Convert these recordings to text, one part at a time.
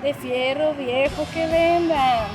de fierro viejo que vendan.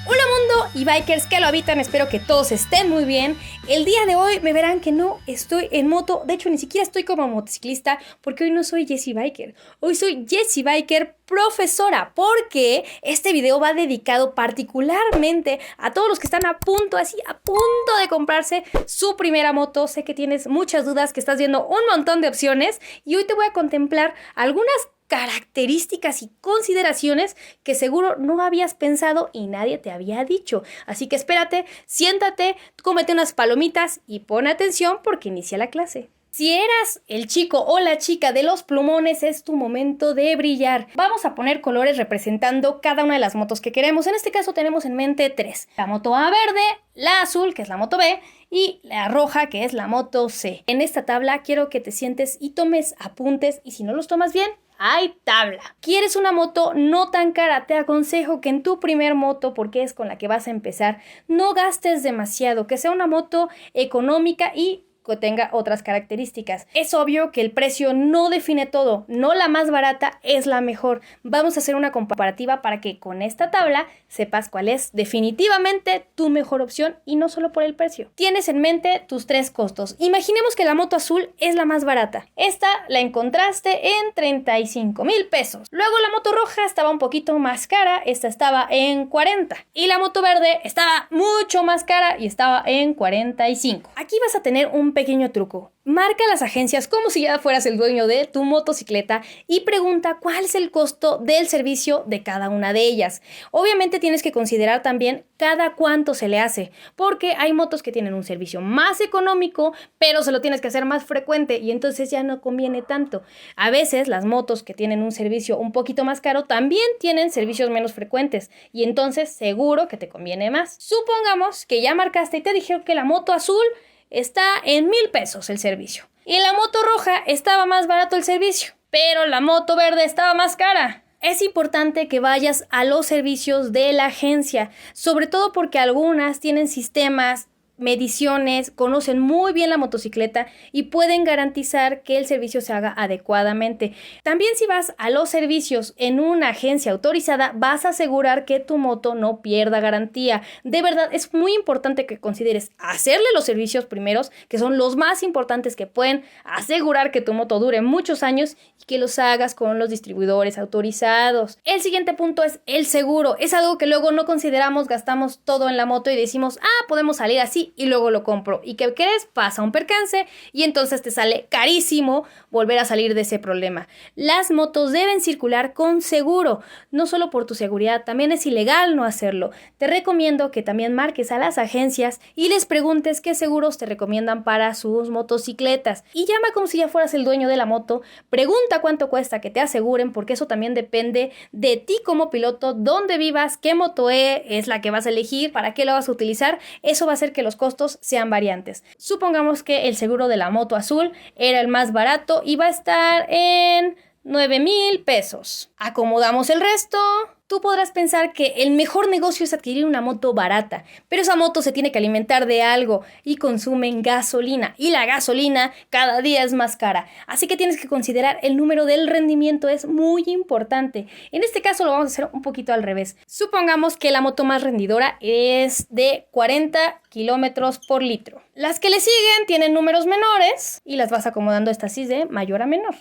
Hola mundo y bikers que lo habitan, espero que todos estén muy bien. El día de hoy me verán que no estoy en moto, de hecho ni siquiera estoy como motociclista porque hoy no soy Jessie Biker. Hoy soy Jessie Biker profesora porque este video va dedicado particularmente a todos los que están a punto de comprarse su primera moto. Sé que tienes muchas dudas, que estás viendo un montón de opciones y hoy te voy a contemplar algunas características y consideraciones que seguro no habías pensado y nadie te había dicho. Así que espérate, siéntate, cómete unas palomitas y pon atención porque inicia la clase. Si eras el chico o la chica de los plumones, es tu momento de brillar. Vamos a poner colores representando cada una de las motos que queremos. En este caso tenemos en mente 3. La moto A verde, la azul, que es la moto B, y la roja, que es la moto C. En esta tabla quiero que te sientes y tomes apuntes, y si no los tomas bien, hay tabla. ¿Quieres una moto no tan cara? Te aconsejo que en tu primer moto, porque es con la que vas a empezar, no gastes demasiado, que sea una moto económica y que tenga otras características. Es obvio que el precio no define todo, no la más barata es la mejor. Vamos a hacer una comparativa para que con esta tabla sepas cuál es definitivamente tu mejor opción y no solo por el precio. Tienes en mente tus 3 costos. Imaginemos que la moto azul es la más barata. Esta la encontraste en 35,000 pesos. Luego la moto roja estaba un poquito más cara, esta estaba en 40. Y la moto verde estaba mucho más cara y estaba en 45. Aquí vas a tener un pequeño truco. Marca las agencias como si ya fueras el dueño de tu motocicleta y pregunta cuál es el costo del servicio de cada una de ellas. Obviamente tienes que considerar también cada cuánto se le hace, porque hay motos que tienen un servicio más económico, pero se lo tienes que hacer más frecuente y entonces ya no conviene tanto. A veces las motos que tienen un servicio un poquito más caro también tienen servicios menos frecuentes y entonces seguro que te conviene más. Supongamos que ya marcaste y te dijeron que la moto azul está en 1,000 pesos el servicio. Y la moto roja estaba más barato el servicio, pero la moto verde estaba más cara. Es importante que vayas a los servicios de la agencia, sobre todo porque algunas tienen sistemas, mediciones, conocen muy bien la motocicleta y pueden garantizar que el servicio se haga adecuadamente. También si vas a los servicios en una agencia autorizada, vas a asegurar que tu moto no pierda garantía. De verdad, es muy importante que consideres hacerle los servicios primeros, que son los más importantes que pueden asegurar que tu moto dure muchos años y que los hagas con los distribuidores autorizados. El siguiente punto es el seguro. Es algo que luego no consideramos, gastamos todo en la moto y decimos, podemos salir así y luego lo compro. ¿Y qué crees? Pasa un percance y entonces te sale carísimo volver a salir de ese problema. Las motos deben circular con seguro, no solo por tu seguridad, también es ilegal no hacerlo. Te recomiendo que también marques a las agencias y les preguntes qué seguros te recomiendan para sus motocicletas. Y llama como si ya fueras el dueño de la moto, pregunta cuánto cuesta que te aseguren, porque eso también depende de ti como piloto, dónde vivas, qué moto es la que vas a elegir, para qué la vas a utilizar. Eso va a hacer que los costos sean variantes. Supongamos que el seguro de la moto azul era el más barato y va a estar en 9,000 pesos. Acomodamos el resto. Tú podrás pensar que el mejor negocio es adquirir una moto barata, pero esa moto se tiene que alimentar de algo y consumen gasolina, y la gasolina cada día es más cara, así que tienes que considerar el número del rendimiento, es muy importante. En este caso lo vamos a hacer un poquito al revés. Supongamos que la moto más rendidora es de 40 kilómetros por litro. Las que le siguen tienen números menores y las vas acomodando estas así de mayor a menor.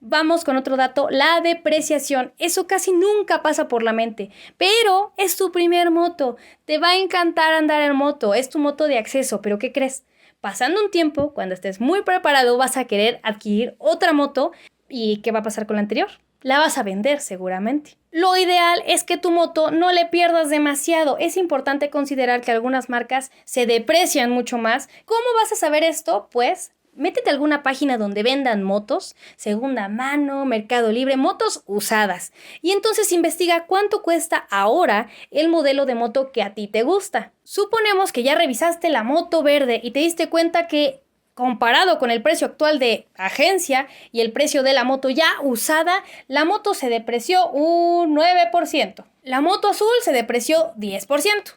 Vamos con otro dato, la depreciación. Eso casi nunca pasa por la mente, pero es tu primer moto. Te va a encantar andar en moto, es tu moto de acceso, pero ¿qué crees? Pasando un tiempo, cuando estés muy preparado, vas a querer adquirir otra moto. ¿Y qué va a pasar con la anterior? La vas a vender seguramente. Lo ideal es que tu moto no le pierdas demasiado. Es importante considerar que algunas marcas se deprecian mucho más. ¿Cómo vas a saber esto? Pues métete a alguna página donde vendan motos, segunda mano, Mercado Libre, motos usadas. Y entonces investiga cuánto cuesta ahora el modelo de moto que a ti te gusta. Suponemos que ya revisaste la moto verde y te diste cuenta que comparado con el precio actual de agencia y el precio de la moto ya usada, la moto se depreció un 9%. La moto azul se depreció 10%.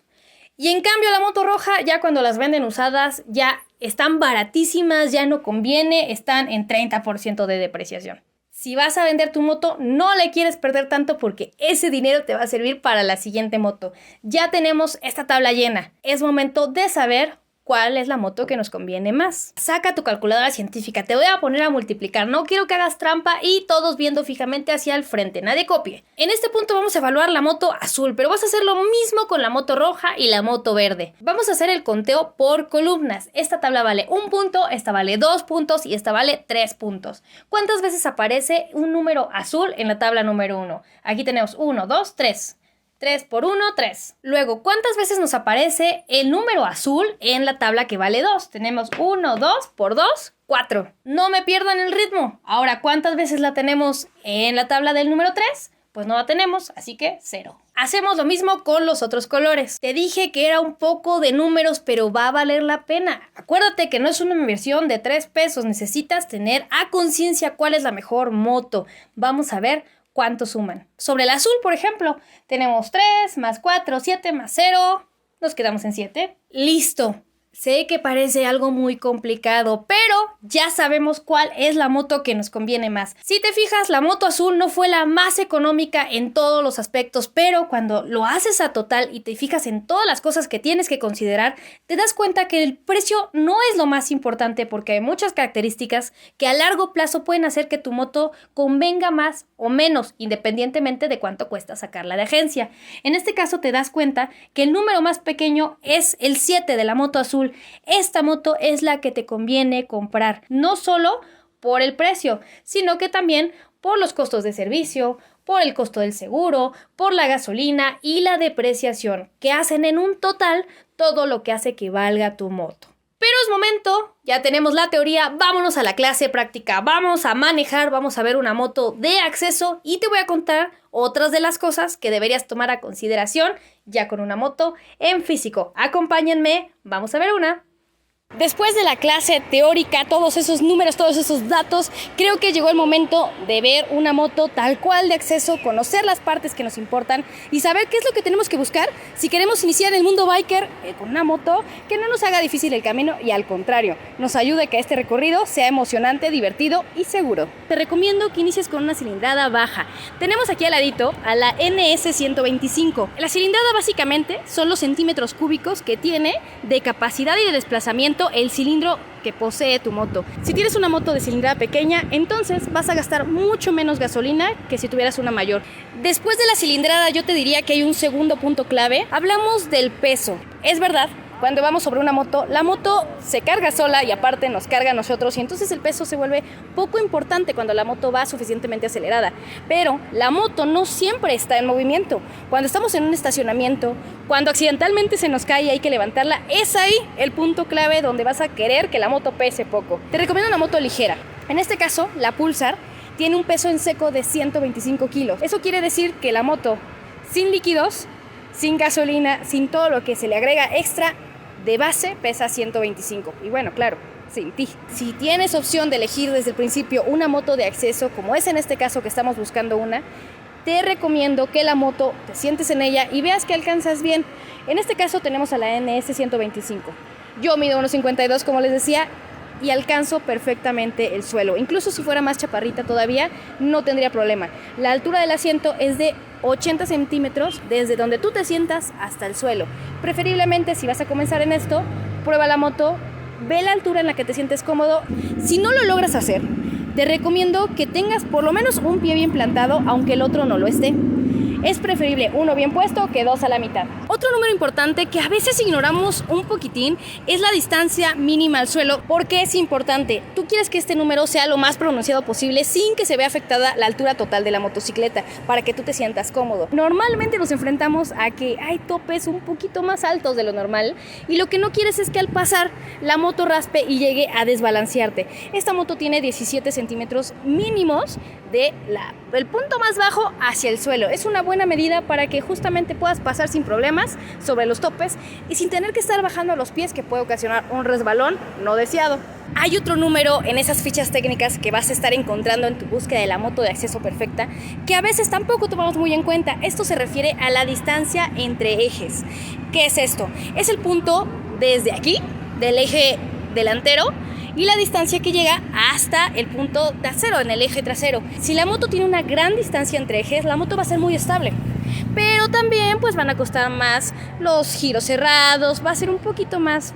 Y en cambio la moto roja, ya cuando las venden usadas, ya están baratísimas, ya no conviene, están en 30% de depreciación. Si vas a vender tu moto, no le quieres perder tanto porque ese dinero te va a servir para la siguiente moto. Ya tenemos esta tabla llena. Es momento de saber cuál es la moto que nos conviene más. Saca tu calculadora científica, te voy a poner a multiplicar. No quiero que hagas trampa y todos viendo fijamente hacia el frente, nadie copie. En este punto vamos a evaluar la moto azul, pero vas a hacer lo mismo con la moto roja y la moto verde. Vamos a hacer el conteo por columnas. Esta tabla vale 1 punto, esta vale 2 puntos y esta vale 3 puntos. ¿Cuántas veces aparece un número azul en la tabla número 1? Aquí tenemos 1, 2, 3. 3 por 1, 3. Luego, ¿cuántas veces nos aparece el número azul en la tabla que vale 2? Tenemos 1, 2 por 2, 4. No me pierdan el ritmo. Ahora, ¿cuántas veces la tenemos en la tabla del número 3? Pues no la tenemos, así que 0. Hacemos lo mismo con los otros colores. Te dije que era un poco de números, pero va a valer la pena. Acuérdate que no es una inversión de 3 pesos. Necesitas tener a conciencia cuál es la mejor moto. Vamos a ver cuánto suman. Sobre el azul, por ejemplo, tenemos 3 más 4, 7 más 0. Nos quedamos en 7. ¡Listo! Sé que parece algo muy complicado, pero ya sabemos cuál es la moto que nos conviene más. Si te fijas, la moto azul no fue la más económica en todos los aspectos, pero cuando lo haces a total y te fijas en todas las cosas que tienes que considerar, te das cuenta que el precio no es lo más importante porque hay muchas características que a largo plazo pueden hacer que tu moto convenga más o menos, independientemente de cuánto cuesta sacarla de agencia. En este caso te das cuenta que el número más pequeño es el 7 de la moto azul. Esta moto es la que te conviene comprar, no solo por el precio, sino que también por los costos de servicio, por el costo del seguro, por la gasolina y la depreciación, que hacen en un total todo lo que hace que valga tu moto. Pero es momento, ya tenemos la teoría, vámonos a la clase práctica, vamos a manejar, vamos a ver una moto de acceso y te voy a contar otras de las cosas que deberías tomar a consideración ya con una moto en físico. Acompáñenme, vamos a ver una. Después de la clase teórica, todos esos números, todos esos datos, creo que llegó el momento de ver una moto tal cual de acceso, conocer las partes que nos importan y saber qué es lo que tenemos que buscar si queremos iniciar el mundo biker con una moto que no nos haga difícil el camino y al contrario, nos ayude a que este recorrido sea emocionante, divertido y seguro. Te recomiendo que inicies con una cilindrada baja. Tenemos aquí al ladito a la NS125. La cilindrada básicamente son los centímetros cúbicos que tiene de capacidad y de desplazamiento el cilindro que posee tu moto. Si tienes una moto de cilindrada pequeña, entonces vas a gastar mucho menos gasolina que si tuvieras una mayor. Después de la cilindrada, yo te diría que hay un segundo punto clave. Hablamos del peso. Es verdad, cuando vamos sobre una moto, la moto se carga sola y aparte nos carga a nosotros y entonces el peso se vuelve poco importante cuando la moto va suficientemente acelerada. Pero la moto no siempre está en movimiento. Cuando estamos en un estacionamiento, cuando accidentalmente se nos cae y hay que levantarla, es ahí el punto clave donde vas a querer que la moto pese poco. Te recomiendo una moto ligera. En este caso, la Pulsar tiene un peso en seco de 125 kilos. Eso quiere decir que la moto sin líquidos, sin gasolina, sin todo lo que se le agrega extra, de base pesa 125 y bueno, claro, sin ti. Si tienes opción de elegir desde el principio una moto de acceso, como es en este caso que estamos buscando una, te recomiendo que la moto te sientes en ella y veas que alcanzas bien. En este caso tenemos a la NS125. Yo mido 1.52 como les decía y alcanzo perfectamente el suelo. Incluso si fuera más chaparrita todavía, no tendría problema. La altura del asiento es de 80 centímetros desde donde tú te sientas hasta el suelo. Preferiblemente, si vas a comenzar en esto, prueba la moto, ve la altura en la que te sientes cómodo. Si no lo logras hacer, te recomiendo que tengas por lo menos un pie bien plantado, aunque el otro no lo esté. Es preferible uno bien puesto que dos a la mitad. Otro número importante que a veces ignoramos un poquitín es la distancia mínima al suelo. ¿Por qué es importante? Tú quieres que este número sea lo más pronunciado posible sin que se vea afectada la altura total de la motocicleta para que tú te sientas cómodo. Normalmente nos enfrentamos a que hay topes un poquito más altos de lo normal y lo que no quieres es que al pasar la moto raspe y llegue a desbalancearte. Esta moto tiene 17 centímetros mínimos del punto más bajo hacia el suelo. Es una buena medida para que justamente puedas pasar sin problemas sobre los topes y sin tener que estar bajando a los pies, que puede ocasionar un resbalón no deseado. Hay otro número en esas fichas técnicas que vas a estar encontrando en tu búsqueda de la moto de acceso perfecta que a veces tampoco tomamos muy en cuenta. Esto se refiere a la distancia entre ejes. ¿Qué es esto? Es el punto desde aquí, del eje delantero, y la distancia que llega hasta el punto trasero, en el eje trasero. Si la moto tiene una gran distancia entre ejes, la moto va a ser muy estable. Pero también pues van a costar más los giros cerrados, va a ser un poquito más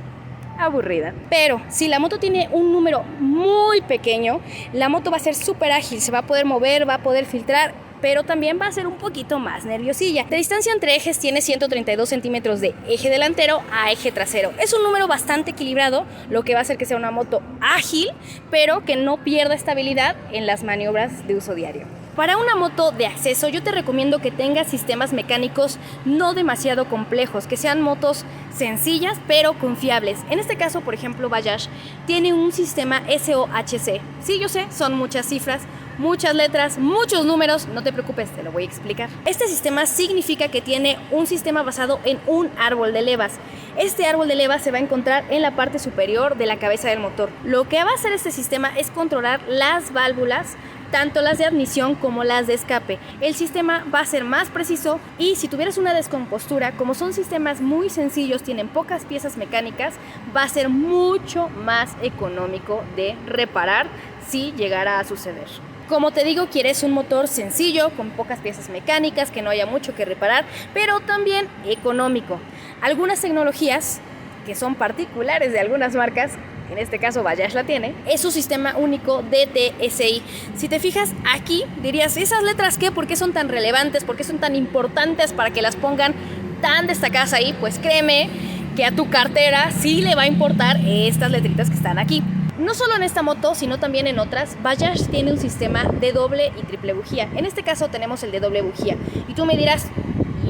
aburrida. Pero si la moto tiene un número muy pequeño, la moto va a ser súper ágil, se va a poder mover, va a poder filtrar, pero también va a ser un poquito más nerviosilla. La distancia entre ejes tiene 132 centímetros de eje delantero a eje trasero. Es un número bastante equilibrado, lo que va a hacer que sea una moto ágil, pero que no pierda estabilidad en las maniobras de uso diario. Para una moto de acceso yo te recomiendo que tengas sistemas mecánicos no demasiado complejos, que sean motos sencillas pero confiables. En este caso, por ejemplo, Bajaj tiene un sistema SOHC. Sí, yo sé, son muchas cifras, muchas letras, muchos números, no te preocupes, te lo voy a explicar. Este sistema significa que tiene un sistema basado en un árbol de levas. Este árbol de levas se va a encontrar en la parte superior de la cabeza del motor. Lo que va a hacer este sistema es controlar las válvulas, tanto las de admisión como las de escape. El sistema va a ser más preciso y si tuvieras una descompostura, como son sistemas muy sencillos, tienen pocas piezas mecánicas, va a ser mucho más económico de reparar si llegara a suceder. Como te digo, quieres un motor sencillo, con pocas piezas mecánicas, que no haya mucho que reparar, pero también económico. Algunas tecnologías que son particulares de algunas marcas, en este caso Bajaj la tiene, es su sistema único DTSI. Si te fijas aquí, dirías, ¿esas letras qué? ¿Por qué son tan relevantes? ¿Por qué son tan importantes para que las pongan tan destacadas ahí? Pues créeme que a tu cartera sí le va a importar estas letritas que están aquí. No solo en esta moto, sino también en otras, Bajaj tiene un sistema de doble y triple bujía. En este caso tenemos el de doble bujía. Y tú me dirás,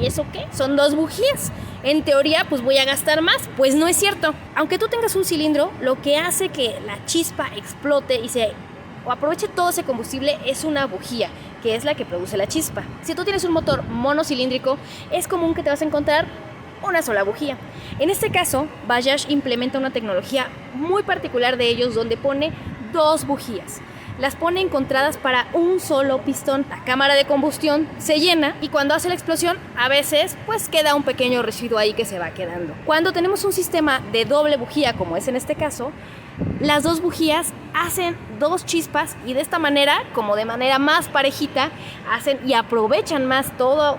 ¿y eso qué? Son 2 bujías. En teoría, pues voy a gastar más. Pues no es cierto. Aunque tú tengas un cilindro, lo que hace que la chispa explote y se aproveche todo ese combustible es una bujía, que es la que produce la chispa. Si tú tienes un motor monocilíndrico, es común que te vas a encontrar una sola bujía. En este caso, Bajaj implementa una tecnología muy particular de ellos donde pone 2 bujías. Las pone encontradas para un solo pistón. La cámara de combustión se llena y cuando hace la explosión, a veces pues queda un pequeño residuo ahí que se va quedando. Cuando tenemos un sistema de doble bujía, como es en este caso, las 2 bujías hacen 2 chispas y de esta manera, como de manera más parejita, hacen y aprovechan más todo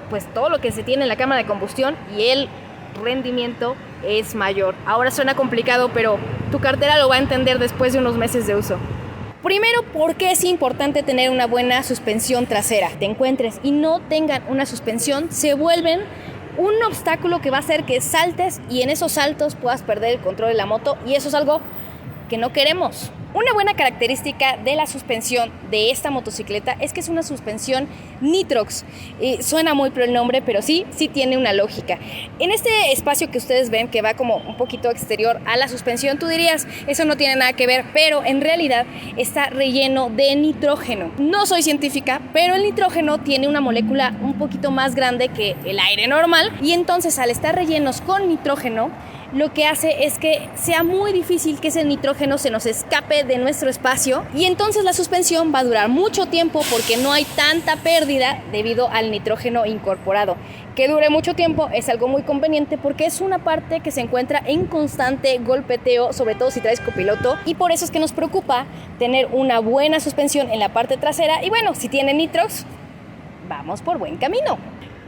lo que se tiene en la cámara de combustión y el rendimiento es mayor. Ahora suena complicado, pero tu cartera lo va a entender después de unos meses de uso. Primero, ¿por qué es importante tener una buena suspensión trasera? Te encuentres y no tengan una suspensión, se vuelven un obstáculo que va a hacer que saltes y en esos saltos puedas perder el control de la moto y eso es algo que no queremos. Una buena característica de la suspensión de esta motocicleta es que es una suspensión Nitrox. Suena muy pro el nombre, pero sí tiene una lógica. En este espacio que ustedes ven, que va como un poquito exterior a la suspensión, tú dirías, eso no tiene nada que ver, pero en realidad está relleno de nitrógeno. No soy científica, pero el nitrógeno tiene una molécula un poquito más grande que el aire normal y entonces al estar rellenos con nitrógeno, lo que hace es que sea muy difícil que ese nitrógeno se nos escape de nuestro espacio y entonces la suspensión va a durar mucho tiempo porque no hay tanta pérdida debido al nitrógeno incorporado. Que dure mucho tiempo es algo muy conveniente porque es una parte que se encuentra en constante golpeteo, sobre todo si traes copiloto, y por eso es que nos preocupa tener una buena suspensión en la parte trasera y bueno, si tiene Nitrox, vamos por buen camino.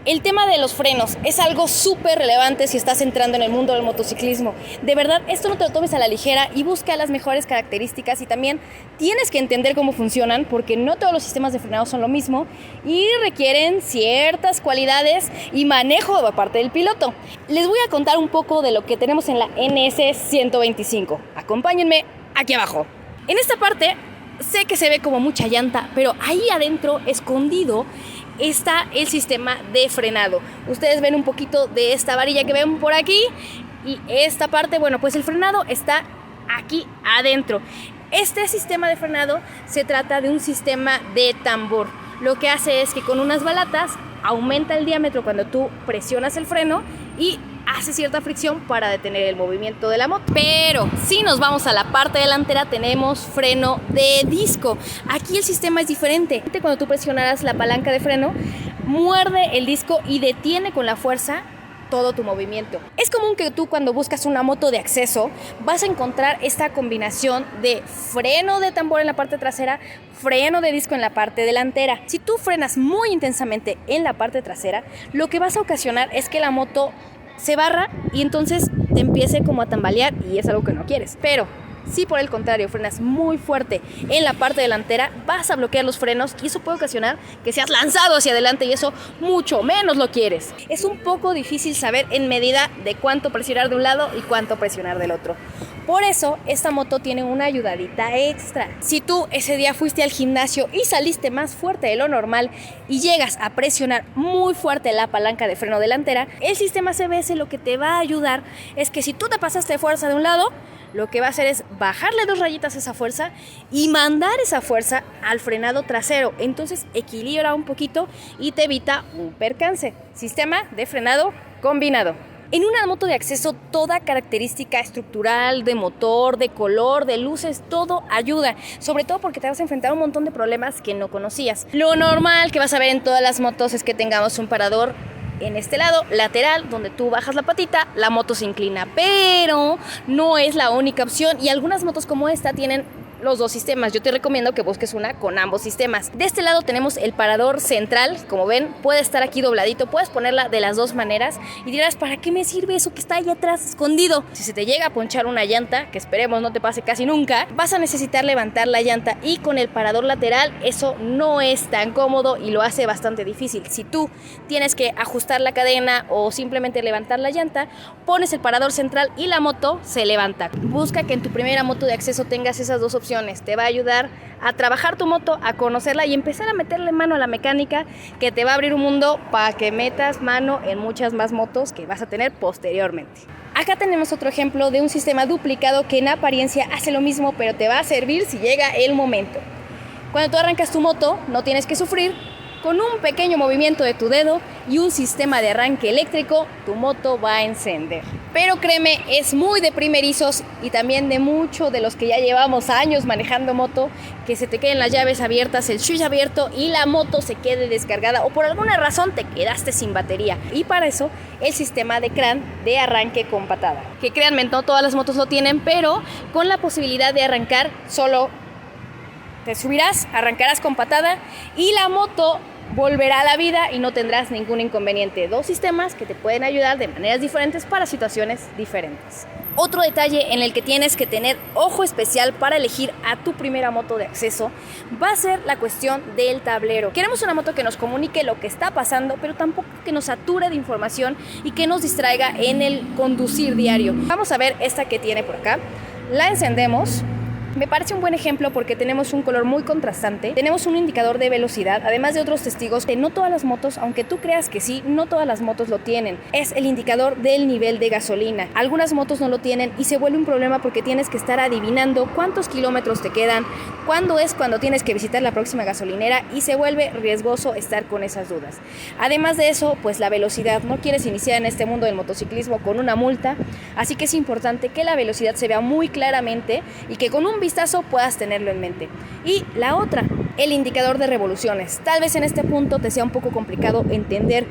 El tema de los frenos es algo súper relevante si estás entrando en el mundo del motociclismo. De verdad, esto no te lo tomes a la ligera y busca las mejores características y también tienes que entender cómo funcionan porque no todos los sistemas de frenado son lo mismo y requieren ciertas cualidades y manejo de parte del piloto. Les voy a contar un poco de lo que tenemos en la NS125. Acompáñenme aquí abajo. En esta parte sé que se ve como mucha llanta, pero ahí adentro, escondido, está el sistema de frenado. Ustedes ven un poquito de esta varilla que ven por aquí y esta parte, bueno, pues el frenado está aquí adentro. Este sistema de frenado se trata de un sistema de tambor. Lo que hace es que con unas balatas aumenta el diámetro cuando tú presionas el freno y hace cierta fricción para detener el movimiento de la moto. Pero si nos vamos a la parte delantera tenemos freno de disco. Aquí el sistema es diferente. Cuando tú presionaras la palanca de freno, muerde el disco y detiene con la fuerza todo tu movimiento. Es común que tú cuando buscas una moto de acceso vas a encontrar esta combinación de freno de tambor en la parte trasera, freno de disco en la parte delantera. Si tú frenas muy intensamente en la parte trasera, lo que vas a ocasionar es que la moto se barra y entonces te empiece como a tambalear y es algo que no quieres. Pero si por el contrario frenas muy fuerte en la parte delantera, vas a bloquear los frenos y eso puede ocasionar que seas lanzado hacia adelante y eso mucho menos lo quieres. Es un poco difícil saber en medida de cuánto presionar de un lado y cuánto presionar del otro. Por eso esta moto tiene una ayudadita extra. Si tú ese día fuiste al gimnasio y saliste más fuerte de lo normal y llegas a presionar muy fuerte la palanca de freno delantera, el sistema CBS lo que te va a ayudar es que si tú te pasaste de fuerza de un lado, lo que va a hacer es bajarle 2 rayitas a esa fuerza y mandar esa fuerza al frenado trasero. Entonces equilibra un poquito y te evita un percance. Sistema de frenado combinado. En una moto de acceso, toda característica estructural, de motor, de color, de luces, todo ayuda. Sobre todo porque te vas a enfrentar a un montón de problemas que no conocías. Lo normal que vas a ver en todas las motos es que tengamos un parador en este lado lateral, donde tú bajas la patita, la moto se inclina, pero no es la única opción y algunas motos como esta tienen los 2 sistemas. Yo te recomiendo que busques una con ambos sistemas. De este lado tenemos el parador central, como ven, puede estar aquí dobladito, puedes ponerla de las 2 maneras y dirás, ¿para qué me sirve eso que está ahí atrás escondido? Si se te llega a ponchar una llanta, que esperemos no te pase casi nunca, vas a necesitar levantar la llanta y con el parador lateral eso no es tan cómodo y lo hace bastante difícil. Si tú tienes que ajustar la cadena o simplemente levantar la llanta, pones el parador central y la moto se levanta. Busca que en tu primera moto de acceso tengas esas 2 opciones. Te va a ayudar a trabajar tu moto, a conocerla y empezar a meterle mano a la mecánica, que te va a abrir un mundo para que metas mano en muchas más motos que vas a tener posteriormente. Acá tenemos otro ejemplo de un sistema duplicado que en apariencia hace lo mismo, pero te va a servir si llega el momento. Cuando tú arrancas tu moto, no tienes que sufrir. Con un pequeño movimiento de tu dedo y un sistema de arranque eléctrico, tu moto va a encender. Pero créeme, es muy de primerizos y también de muchos de los que ya llevamos años manejando moto, que se te queden las llaves abiertas, el switch abierto y la moto se quede descargada o por alguna razón te quedaste sin batería. Y para eso, el sistema de CRAN de arranque con patada. Que créanme, no todas las motos lo tienen, pero con la posibilidad de arrancar solo te subirás, arrancarás con patada y la moto volverá a la vida y no tendrás ningún inconveniente. 2 sistemas que te pueden ayudar de maneras diferentes para situaciones diferentes. Otro detalle en el que tienes que tener ojo especial para elegir a tu primera moto de acceso va a ser la cuestión del tablero. Queremos una moto que nos comunique lo que está pasando, pero tampoco que nos sature de información y que nos distraiga en el conducir diario. Vamos a ver esta que tiene por acá. La encendemos. Me parece un buen ejemplo porque tenemos un color muy contrastante, tenemos un indicador de velocidad, además de otros testigos que no todas las motos, aunque tú creas que sí, no todas las motos lo tienen. Es el indicador del nivel de gasolina. Algunas motos no lo tienen y se vuelve un problema porque tienes que estar adivinando cuántos kilómetros te quedan, cuando tienes que visitar la próxima gasolinera y se vuelve riesgoso estar con esas dudas. Además de eso, pues la velocidad. No quieres iniciar en este mundo del motociclismo con una multa, así que es importante que la velocidad se vea muy claramente y que con un vistazo puedas tenerlo en mente. Y la otra, el indicador de revoluciones. Tal vez en este punto te sea un poco complicado entender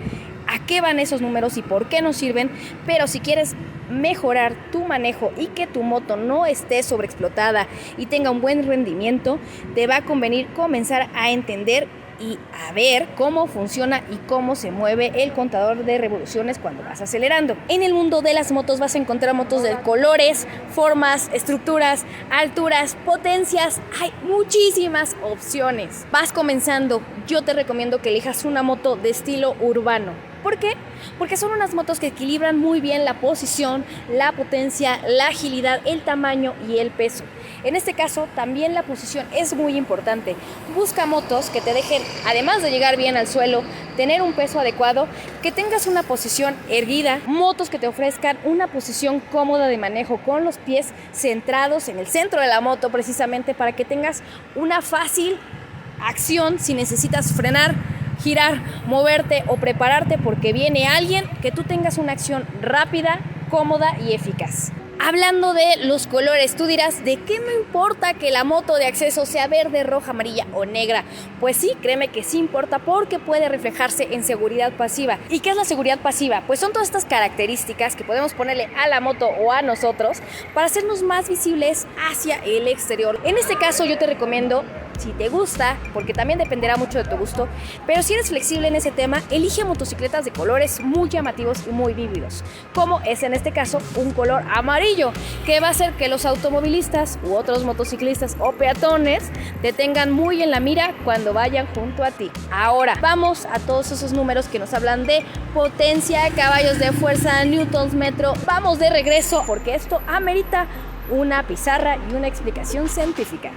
a qué van esos números y por qué nos sirven, pero si quieres mejorar tu manejo y que tu moto no esté sobreexplotada y tenga un buen rendimiento, te va a convenir comenzar a entender y a ver cómo funciona y cómo se mueve el contador de revoluciones cuando vas acelerando. En el mundo de las motos vas a encontrar motos de colores, formas, estructuras, alturas, potencias. Hay muchísimas opciones. Vas comenzando, yo te recomiendo que elijas una moto de estilo urbano. ¿Por qué? Porque son unas motos que equilibran muy bien la posición, la potencia, la agilidad, el tamaño y el peso. En este caso, también la posición es muy importante. Busca motos que te dejen, además de llegar bien al suelo, tener un peso adecuado, que tengas una posición erguida, motos que te ofrezcan una posición cómoda de manejo con los pies centrados en el centro de la moto, precisamente para que tengas una fácil acción si necesitas frenar, girar, moverte o prepararte porque viene alguien, que tú tengas una acción rápida, cómoda y eficaz. Hablando de los colores, tú dirás, ¿de qué me importa que la moto de acceso sea verde, roja, amarilla o negra? Pues sí, créeme que sí importa porque puede reflejarse en seguridad pasiva. ¿Y qué es la seguridad pasiva? Pues son todas estas características que podemos ponerle a la moto o a nosotros para hacernos más visibles hacia el exterior. En este caso yo te recomiendo, si te gusta, porque también dependerá mucho de tu gusto, pero si eres flexible en ese tema, elige motocicletas de colores muy llamativos y muy vívidos, como es en este caso un color amarillo, que va a hacer que los automovilistas u otros motociclistas o peatones te tengan muy en la mira cuando vayan junto a ti. Ahora, vamos a todos esos números que nos hablan de potencia, caballos de fuerza, newtons metro. Vamos de regreso, porque esto amerita una pizarra y una explicación científica.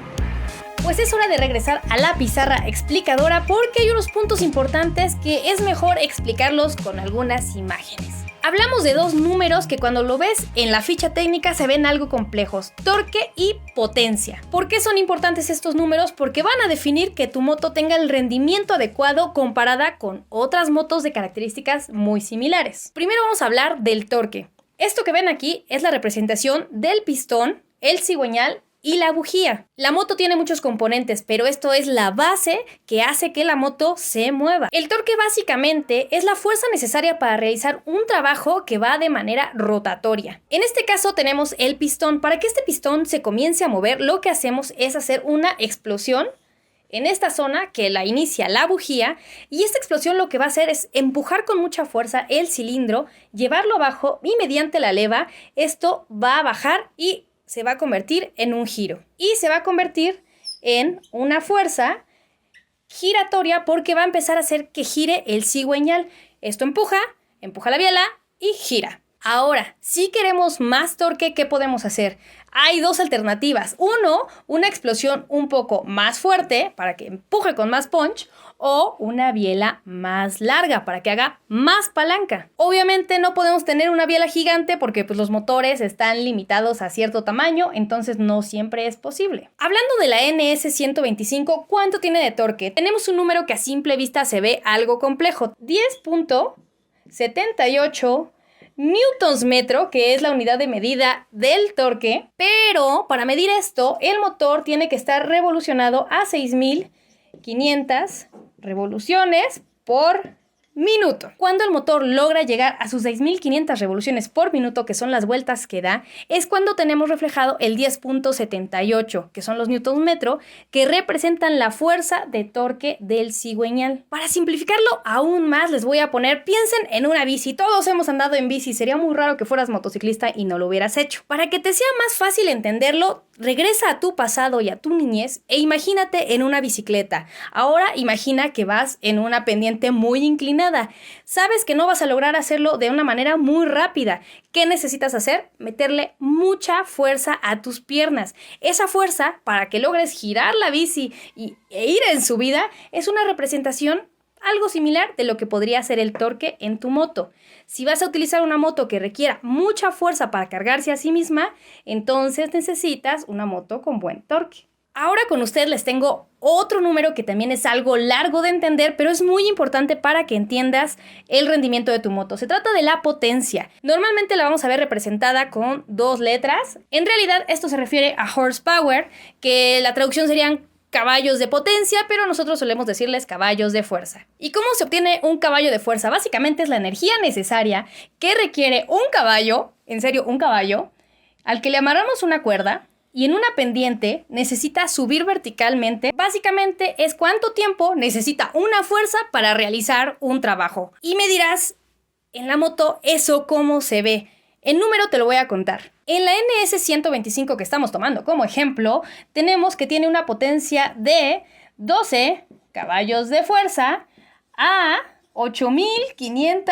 Pues es hora de regresar a la pizarra explicadora porque hay unos puntos importantes que es mejor explicarlos con algunas imágenes. Hablamos de dos números que cuando lo ves en la ficha técnica se ven algo complejos: torque y potencia. ¿Por qué son importantes estos números? Porque van a definir que tu moto tenga el rendimiento adecuado comparada con otras motos de características muy similares. Primero vamos a hablar del torque. Esto que ven aquí es la representación del pistón, el cigüeñal y la bujía. La moto tiene muchos componentes, pero esto es la base que hace que la moto se mueva. El torque básicamente es la fuerza necesaria para realizar un trabajo que va de manera rotatoria. En este caso tenemos el pistón. Para que este pistón se comience a mover, lo que hacemos es hacer una explosión en esta zona que la inicia la bujía, y esta explosión lo que va a hacer es empujar con mucha fuerza el cilindro, llevarlo abajo y mediante la leva esto va a bajar y se va a convertir en un giro y se va a convertir en una fuerza giratoria porque va a empezar a hacer que gire el cigüeñal. Esto empuja la biela y gira. Ahora, si queremos más torque, ¿qué podemos hacer? Hay dos alternativas. Uno, una explosión un poco más fuerte para que empuje con más punch, o una biela más larga para que haga más palanca. Obviamente no podemos tener una biela gigante porque pues, los motores están limitados a cierto tamaño, entonces no siempre es posible. Hablando de la NS125, ¿cuánto tiene de torque? Tenemos un número que a simple vista se ve algo complejo: 10.78 newtons metro, que es la unidad de medida del torque, pero para medir esto, el motor tiene que estar revolucionado a 6.500 revoluciones por minuto. Cuando el motor logra llegar a sus 6.500 revoluciones por minuto, que son las vueltas que da, es cuando tenemos reflejado el 10.78, que son los newtons metro, que representan la fuerza de torque del cigüeñal. Para simplificarlo aún más, les voy a poner, piensen en una bici. Todos hemos andado en bici, sería muy raro que fueras motociclista y no lo hubieras hecho. Para que te sea más fácil entenderlo, regresa a tu pasado y a tu niñez e imagínate en una bicicleta. Ahora imagina que vas en una pendiente muy inclinada. Sabes que no vas a lograr hacerlo de una manera muy rápida. ¿Qué necesitas hacer? Meterle mucha fuerza a tus piernas. Esa fuerza, para que logres girar la bici e ir en subida, es una representación algo similar de lo que podría ser el torque en tu moto. Si vas a utilizar una moto que requiera mucha fuerza para cargarse a sí misma, entonces necesitas una moto con buen torque. Ahora con ustedes les tengo otro número que también es algo largo de entender, pero es muy importante para que entiendas el rendimiento de tu moto. Se trata de la potencia. Normalmente la vamos a ver representada con dos letras. En realidad esto se refiere a horsepower, que la traducción serían caballos de potencia, pero nosotros solemos decirles caballos de fuerza. ¿Y cómo se obtiene un caballo de fuerza? Básicamente es la energía necesaria que requiere un caballo, en serio, un caballo, al que le amarramos una cuerda y en una pendiente necesita subir verticalmente. Básicamente es cuánto tiempo necesita una fuerza para realizar un trabajo. Y me dirás, en la moto, ¿eso cómo se ve? En número te lo voy a contar. En la NS125 que estamos tomando como ejemplo, tenemos que tiene una potencia de 12 caballos de fuerza a 8.500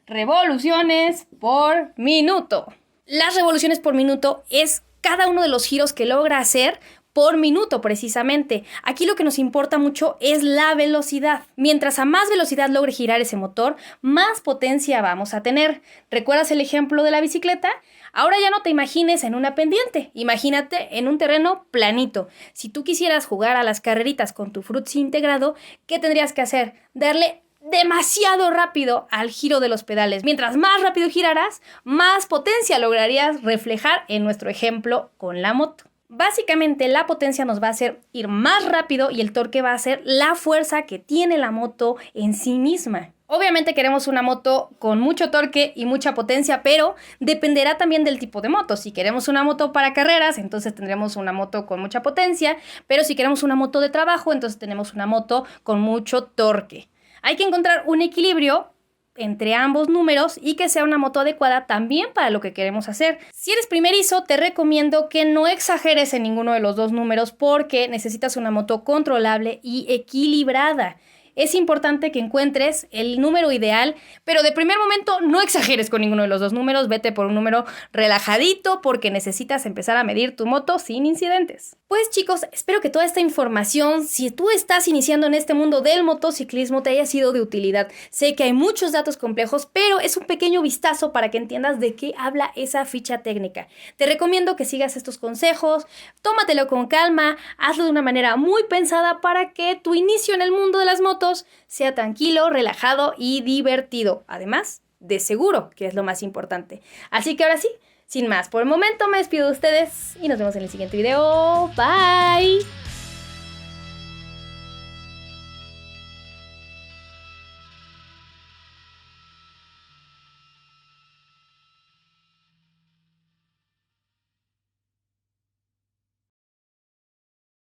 revoluciones por minuto. Las revoluciones por minuto es cada uno de los giros que logra hacer por minuto precisamente. Aquí lo que nos importa mucho es la velocidad. Mientras a más velocidad logre girar ese motor, más potencia vamos a tener. ¿Recuerdas el ejemplo de la bicicleta? Ahora ya no te imagines en una pendiente, imagínate en un terreno planito. Si tú quisieras jugar a las carreritas con tu Fruitsy integrado, ¿qué tendrías que hacer? Darle demasiado rápido al giro de los pedales. Mientras más rápido girarás, más potencia lograrías reflejar en nuestro ejemplo con la moto. Básicamente la potencia nos va a hacer ir más rápido y el torque va a ser la fuerza que tiene la moto en sí misma. Obviamente queremos una moto con mucho torque y mucha potencia, pero dependerá también del tipo de moto. Si queremos una moto para carreras, entonces tendremos una moto con mucha potencia, pero si queremos una moto de trabajo, entonces tenemos una moto con mucho torque. Hay que encontrar un equilibrio entre ambos números y que sea una moto adecuada también para lo que queremos hacer. Si eres primerizo, te recomiendo que no exageres en ninguno de los dos números porque necesitas una moto controlable y equilibrada. Es importante que encuentres el número ideal, pero de primer momento no exageres con ninguno de los dos números, vete por un número relajadito porque necesitas empezar a medir tu moto sin incidentes. Pues chicos, espero que toda esta información, si tú estás iniciando en este mundo del motociclismo, te haya sido de utilidad. Sé que hay muchos datos complejos, pero es un pequeño vistazo para que entiendas de qué habla esa ficha técnica. Te recomiendo que sigas estos consejos, tómatelo con calma, hazlo de una manera muy pensada para que tu inicio en el mundo de las motos sea tranquilo, relajado y divertido. Además, de seguro, que es lo más importante. Así que ahora sí, sin más, por el momento me despido de ustedes y nos vemos en el siguiente video. Bye.